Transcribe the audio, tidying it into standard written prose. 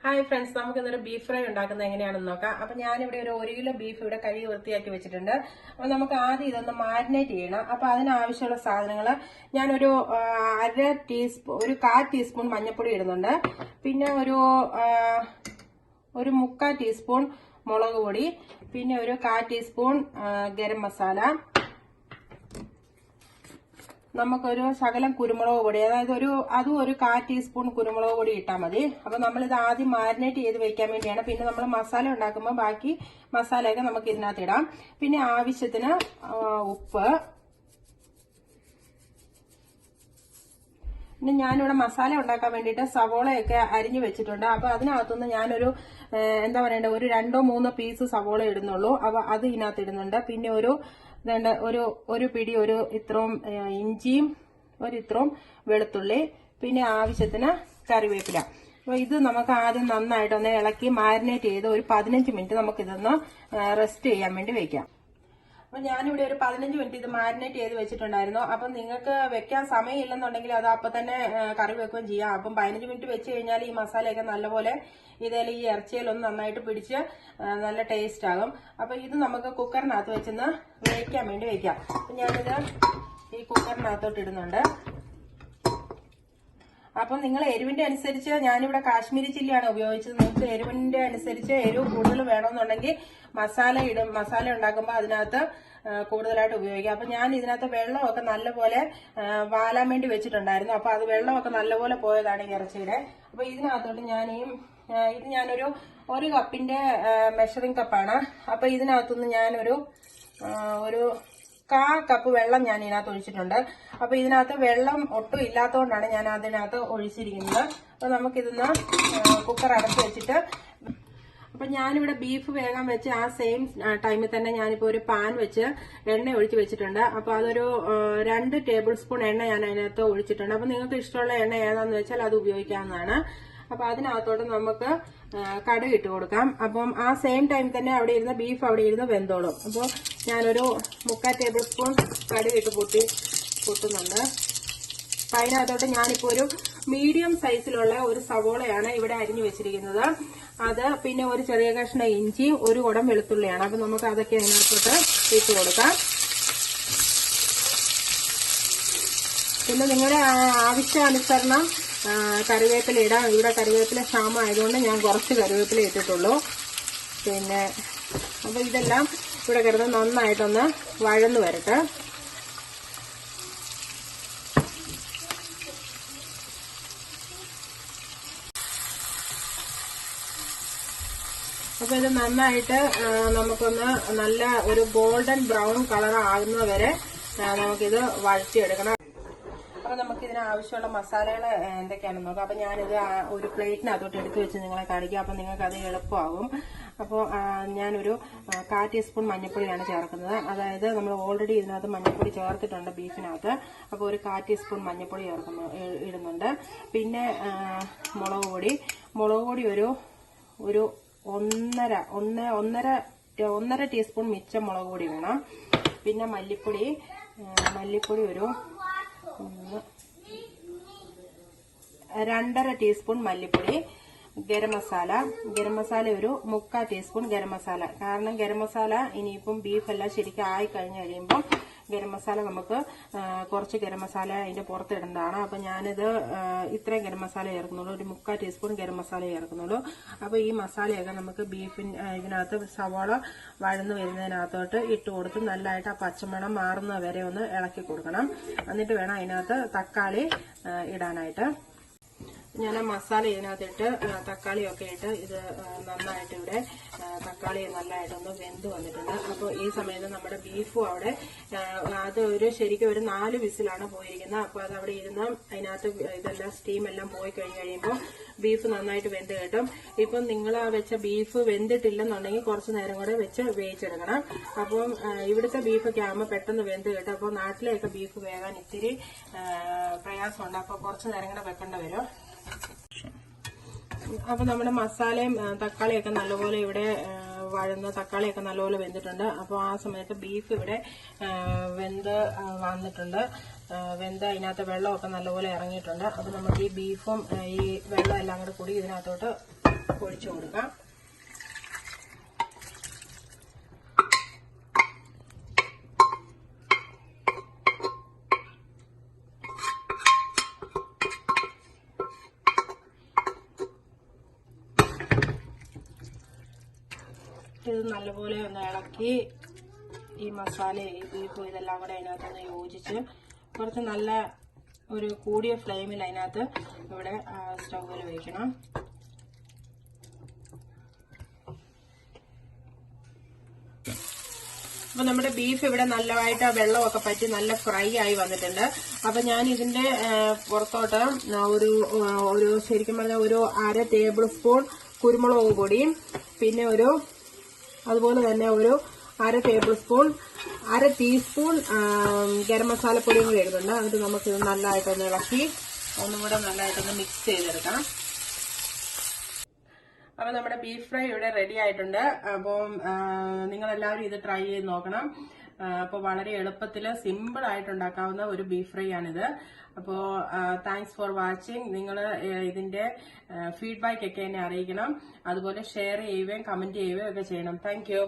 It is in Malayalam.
ഹായ് ഫ്രണ്ട്സ്, നമുക്ക് ഇന്നൊരു ബീഫ് ഫ്രൈ ഉണ്ടാക്കുന്നത് എങ്ങനെയാണെന്ന് നോക്കാം. അപ്പൊ ഞാനിവിടെ ഒരു 1 കിലോ ബീഫ് ഇവിടെ കഴുകി വൃത്തിയാക്കി വെച്ചിട്ടുണ്ട്. അപ്പൊ നമുക്ക് ആദ്യം ഇതൊന്ന് മാരിനേറ്റ് ചെയ്യണം. അപ്പൊ അതിനാവശ്യമുള്ള സാധനങ്ങൾ ഞാനൊരു 1/4 ടീസ്പൂൺ മഞ്ഞൾപ്പൊടി ഇടുന്നുണ്ട്. പിന്നെ ഒരു 1/4 ടീസ്പൂൺ മുളക് പൊടി, പിന്നെ ഒരു 1/4 ടീസ്പൂൺ ഗരം മസാല, നമുക്കൊരു ശകലം കുരുമുളക് പൊടി, അതായത് അതും ഒരു 1/4 ടീസ്പൂൺ കുരുമുളക് പൊടി ഇട്ടാൽ മതി. അപ്പൊ നമ്മളിത് ആദ്യം മാരിനേറ്റ് ചെയ്ത് വെക്കാൻ വേണ്ടിയാണ്. പിന്നെ നമ്മൾ മസാല ഉണ്ടാക്കുമ്പോൾ ബാക്കി മസാലയൊക്കെ നമുക്ക് ഇതിനകത്ത് ഇടാം. പിന്നെ ആവശ്യത്തിന് ഉപ്പ്. പിന്നെ ഞാനിവിടെ മസാല ഉണ്ടാക്കാൻ വേണ്ടിയിട്ട് സവോളയൊക്കെ അരിഞ്ഞു വെച്ചിട്ടുണ്ട്. അപ്പൊ അതിനകത്തുനിന്ന് ഞാനൊരു എന്താ പറയണ്ടേ, ഒരു 2-3 പീസ് സവോള ഇടുന്നുള്ളൂ. അപ്പൊ അത് ഇതിനകത്ത് ഇടുന്നുണ്ട്. പിന്നെ ഒരു പിടി ഇത്രയും ഇഞ്ചിയും ഇത്രയും വെളുത്തുള്ളി, പിന്നെ ആവശ്യത്തിന് കറിവേപ്പില. അപ്പൊ ഇത് നമുക്ക് ആദ്യം നന്നായിട്ടൊന്ന് ഇളക്കി മാരിനേറ്റ് ചെയ്ത് ഒരു 15 മിനിറ്റ് നമുക്കിതൊന്ന് റെസ്റ്റ് ചെയ്യാൻ വേണ്ടി വെക്കാം. അപ്പൊ ഞാനിവിടെ ഒരു 15 മിനിറ്റ് ഇത് മാരിനേറ്റ് ചെയ്ത് വെച്ചിട്ടുണ്ടായിരുന്നു. അപ്പൊ നിങ്ങൾക്ക് വെക്കാൻ സമയമില്ലെന്നുണ്ടെങ്കിൽ അത് അപ്പൊ തന്നെ കറി വെക്കുകയും ചെയ്യാം. അപ്പം 15 മിനിറ്റ് വെച്ച് കഴിഞ്ഞാൽ ഈ മസാലയൊക്കെ നല്ലപോലെ ഇതേലും ഈ ഇറച്ചിയിലൊന്ന് നന്നായിട്ട് പിടിച്ച് നല്ല ടേസ്റ്റ് ആകും. അപ്പൊ ഇത് നമുക്ക് കുക്കറിനകത്ത് വെച്ചൊന്ന് വേവിക്കാൻ വേണ്ടി വെക്കാം. അപ്പൊ ഞാനിത് ഈ കുക്കറിനകത്തോട്ട് ഇടുന്നുണ്ട്. അപ്പം നിങ്ങൾ എരിവിന്റെ അനുസരിച്ച്, ഞാനിവിടെ കാശ്മീരി ചില്ലിയാണ് ഉപയോഗിച്ചത്. നിങ്ങൾക്ക് എരിവിന്റെ അനുസരിച്ച് എരിവ് കൂടുതൽ വേണമെന്നുണ്ടെങ്കിൽ മസാല ഉണ്ടാക്കുമ്പോൾ അതിനകത്ത് കൂടുതലായിട്ട് ഉപയോഗിക്കാം. അപ്പൊ ഞാൻ ഇതിനകത്ത് വെള്ളമൊക്കെ നല്ലപോലെ വാലാൻ വേണ്ടി വെച്ചിട്ടുണ്ടായിരുന്നു. അപ്പൊ അത് വെള്ളമൊക്കെ നല്ലപോലെ പോയതാണ് ഈ ഇറച്ചിയുടെ. അപ്പൊ ഇതിനകത്തോട്ട് ഇത് ഞാനൊരു 1 കപ്പിന്റെ മെഷറിംഗ് കപ്പാണ്. അപ്പൊ ഇതിനകത്തുനിന്ന് ഞാനൊരു 1/4 കപ്പ് വെള്ളം ഞാൻ ഇതിനകത്ത് ഒഴിച്ചിട്ടുണ്ട്. അപ്പൊ ഇതിനകത്ത് വെള്ളം ഒട്ടും ഇല്ലാത്തതുകൊണ്ടാണ് ഞാൻ അതിനകത്ത് ഒഴിച്ചിരിക്കുന്നത്. അപ്പൊ നമുക്കിതൊന്ന് കുക്കർ അടച്ച് വെച്ചിട്ട്, അപ്പൊ ഞാനിവിടെ ബീഫ് വേഗം വെച്ച് ആ സെയിം ടൈമിൽ തന്നെ ഞാനിപ്പോ ഒരു പാൻ വെച്ച് എണ്ണ ഒഴിച്ച് വെച്ചിട്ടുണ്ട്. അപ്പൊ അതൊരു 2 ടേബിൾ സ്പൂൺ എണ്ണ ഞാൻ അതിനകത്ത് ഒഴിച്ചിട്ടുണ്ട്. അപ്പൊ നിങ്ങൾക്ക് ഇഷ്ടമുള്ള എണ്ണ ഏതാന്ന് വെച്ചാൽ അത് ഉപയോഗിക്കാവുന്നതാണ്. അപ്പൊ അതിനകത്തോട്ട് നമുക്ക് കടുക് ഇട്ട് കൊടുക്കാം. അപ്പം ആ സെയിം ടൈം തന്നെ ബീഫ് അവിടെ ഇരുന്ന് വെന്തോളും. അപ്പോൾ ഞാനൊരു 3/4 ടേബിൾ സ്പൂൺ കടുക് ഇട്ട് പൊട്ടുന്നുണ്ട്. അപ്പൊ അതിനകത്തോട്ട് ഞാനിപ്പോ ഒരു മീഡിയം സൈസിലുള്ള ഒരു സവോളയാണ് ഇവിടെ അരിഞ്ഞു വെച്ചിരിക്കുന്നത്. അത് പിന്നെ ഒരു ചെറിയ കഷ്ണം ഇഞ്ചിയും 1 കുടം വെളുത്തുള്ളിയാണ്. അപ്പൊ നമുക്ക് അതൊക്കെ അതിനകത്തോട്ട് ഇട്ട് കൊടുക്കാം. പിന്നെ നിങ്ങളുടെ ആവശ്യാനുസരണം കറിവേപ്പില ഇടാം. ഇവിടെ കറിവേപ്പില ക്ഷാമം ആയതുകൊണ്ട് ഞാൻ കുറച്ച് കറിവേപ്പില ഇട്ടിട്ടുള്ളൂ. പിന്നെ അപ്പൊ ഇതെല്ലാം ഇവിടെ കിടന്ന് നന്നായിട്ടൊന്ന് വഴന്നു വരട്ടെ. അപ്പൊ ഇത് നന്നായിട്ട് നമുക്കൊന്ന് നല്ല ഒരു ഗോൾഡൻ ബ്രൗൺ കളർ ആകുന്നത് വരെ നമുക്കിത് വഴറ്റിയെടുക്കണം. അപ്പൊ നമുക്ക് ഇതിന് ആവശ്യമുള്ള മസാലകൾ എന്തൊക്കെയാണെന്ന് നോക്കാം. അപ്പൊ ഞാനിത് ഒരു പ്ലേറ്റിനകത്തോട്ട് എടുത്തു വെച്ച് നിങ്ങളെ കാണിക്കാം. അപ്പൊ നിങ്ങൾക്ക് അത് എളുപ്പമാകും. അപ്പോൾ ഞാനൊരു 1/4 ടീസ്പൂൺ മഞ്ഞൾപ്പൊടിയാണ് ചേർക്കുന്നത്. അതായത് നമ്മൾ ഓൾറെഡി ഇതിനകത്ത് മഞ്ഞൾപ്പൊടി ചേർത്തിട്ടുണ്ട് ബീഫിനകത്ത്. അപ്പോൾ ഒരു 1/4 ടീസ്പൂൺ മഞ്ഞൾപ്പൊടി ഇടുന്നുണ്ട്. പിന്നെ മുളക് പൊടി ഒരു 1.5 ടീസ്പൂൺ മിച്ചം മുളക് പൊടി വേണം. പിന്നെ മല്ലിപ്പൊടി ഒരു 2.5 ടീസ്പൂൺ മല്ലിപ്പൊടി. ഗരം മസാല ഒരു 3/4 ടീസ്പൂൺ ഗരം മസാല. കാരണം ഗരം മസാല ഇനിയിപ്പം ബീഫെല്ലാം ശരിക്കും ആയി കഴിഞ്ഞ് കഴിയുമ്പോൾ ഗരം മസാല നമുക്ക് കുറച്ച് ഗരം മസാല അതിന്റെ പുറത്ത് ഇടേണ്ടതാണ്. അപ്പൊ ഞാനിത് ഇത്രയും ഗരം മസാല ചേർക്കുന്നുള്ളൂ. ഒരു 3/4 ടീസ്പൂൺ ഗരം മസാല ചേർക്കുന്നുള്ളൂ. അപ്പൊ ഈ മസാലയൊക്കെ നമുക്ക് ഇതിനകത്ത് സവാള വഴന്നു വരുന്നതിനകത്തോട്ട് ഇട്ട് കൊടുത്ത് നല്ലതായിട്ട് ആ പച്ചമണം മാറുന്നത് വരെ ഒന്ന് ഇളക്കി കൊടുക്കണം. എന്നിട്ട് വേണം അതിനകത്ത് തക്കാളി ഇടാനായിട്ട്. ഞാൻ ആ മസാല ഇതിനകത്തിട്ട് തക്കാളിയൊക്കെ ഇട്ട് ഇത് നന്നായിട്ട് ഇവിടെ തക്കാളി നല്ലതായിട്ടൊന്ന് വെന്ത് വന്നിട്ടുണ്ട്. അപ്പോൾ ഈ സമയത്ത് നമ്മുടെ ബീഫും അവിടെ ശരിക്കും ഒരു 4 വിസിലാണ് പോയിരിക്കുന്നത്. അപ്പോൾ അത് അവിടെ ഇരുന്ന് അതിനകത്ത് ഇതെല്ലാം സ്റ്റീമെല്ലാം പോയി കഴിയുമ്പോൾ ബീഫ് നന്നായിട്ട് വെന്ത് കിട്ടും. ഇപ്പം നിങ്ങൾ വെച്ച ബീഫ് വെന്തിട്ടില്ലെന്നുണ്ടെങ്കിൽ കുറച്ച് നേരം കൂടെ വെച്ച് വേവിച്ചെടുക്കണം. അപ്പം ഇവിടുത്തെ ബീഫൊക്കെ ആകുമ്പോൾ പെട്ടെന്ന് വെന്ത് കിട്ടും. അപ്പോൾ നാട്ടിലെയൊക്കെ ബീഫ് വേകാൻ ഇത്തിരി പ്രയാസമുണ്ട്. അപ്പോൾ കുറച്ച് നേരം കൂടെ വെക്കേണ്ടി വരും. അപ്പൊ നമ്മുടെ മസാലയും തക്കാളിയൊക്കെ നല്ലപോലെ ഇവിടെ തക്കാളിയൊക്കെ നല്ലപോലെ വെന്തിട്ടുണ്ട്. അപ്പോൾ ആ സമയത്ത് ബീഫ് ഇവിടെ വെന്ത് വന്നിട്ടുണ്ട്. വെന്ത് അതിനകത്ത് വെള്ളമൊക്കെ നല്ലപോലെ ഇറങ്ങിയിട്ടുണ്ട്. അപ്പൊ നമുക്ക് ഈ ബീഫും ഈ വെള്ളം എല്ലാം കൂടെ കൂടി ഇതിനകത്തോട്ട് ഒഴിച്ചു കൊടുക്കാം. ഇത് നല്ലപോലെ ഒന്ന് ഇളക്കി ഈ മസാല ഈ ബീഫും ഇതെല്ലാം കൂടെ അതിനകത്തൊന്ന് യോജിച്ച് കുറച്ച് നല്ല ഒരു കൂടിയ ഫ്ലെയിമിൽ അതിനകത്ത് ഇവിടെ സ്റ്റൗവിൽ വയ്ക്കണം. അപ്പൊ നമ്മുടെ ബീഫ് ഇവിടെ നല്ലതായിട്ട് വെള്ളമൊക്കെ പറ്റി നല്ല ഫ്രൈ ആയി വന്നിട്ടുണ്ട്. അപ്പൊ ഞാൻ ഇതിന്റെ പുറത്തോട്ട് ഒരു ശരിക്കും പറഞ്ഞാൽ ഒരു 1/2 ടേബിൾ സ്പൂൺ കുരുമുളക് പൊടിയും പിന്നെ അതുപോലെ തന്നെ ഒരു 1/2 ടേബിൾ സ്പൂൺ 1/2 ടീസ്പൂൺ ഗരം മസാലപ്പൊടിയും കൂടി ഇടുന്നുണ്ട്. എന്നിട്ട് നമുക്കിത് നല്ലതായിട്ടൊന്ന് ഇളക്കി ഒന്നും കൂടെ നല്ലതായിട്ടൊന്ന് മിക്സ് ചെയ്തെടുക്കാം. അപ്പൊ നമ്മുടെ ബീഫ് ഫ്രൈ ഇവിടെ റെഡി ആയിട്ടുണ്ട്. അപ്പോൾ നിങ്ങളെല്ലാവരും ഇത് ട്രൈ ചെയ്ത് നോക്കണം. അപ്പോൾ വളരെ എളുപ്പത്തിൽ സിമ്പിൾ ആയിട്ട് ഉണ്ടാക്കാവുന്ന ഒരു ബീഫ് ഫ്രൈ ആണിത്. അപ്പോൾ താങ്ക്സ് ഫോർ വാച്ചിങ്. നിങ്ങൾ ഇതിന്റെ ഫീഡ്ബാക്ക് ഒക്കെ എന്നെ അറിയിക്കണം. അതുപോലെ ഷെയർ ചെയ്യുകയും കമന്റ് ചെയ്യുകയും ഒക്കെ ചെയ്യണം. Thank you.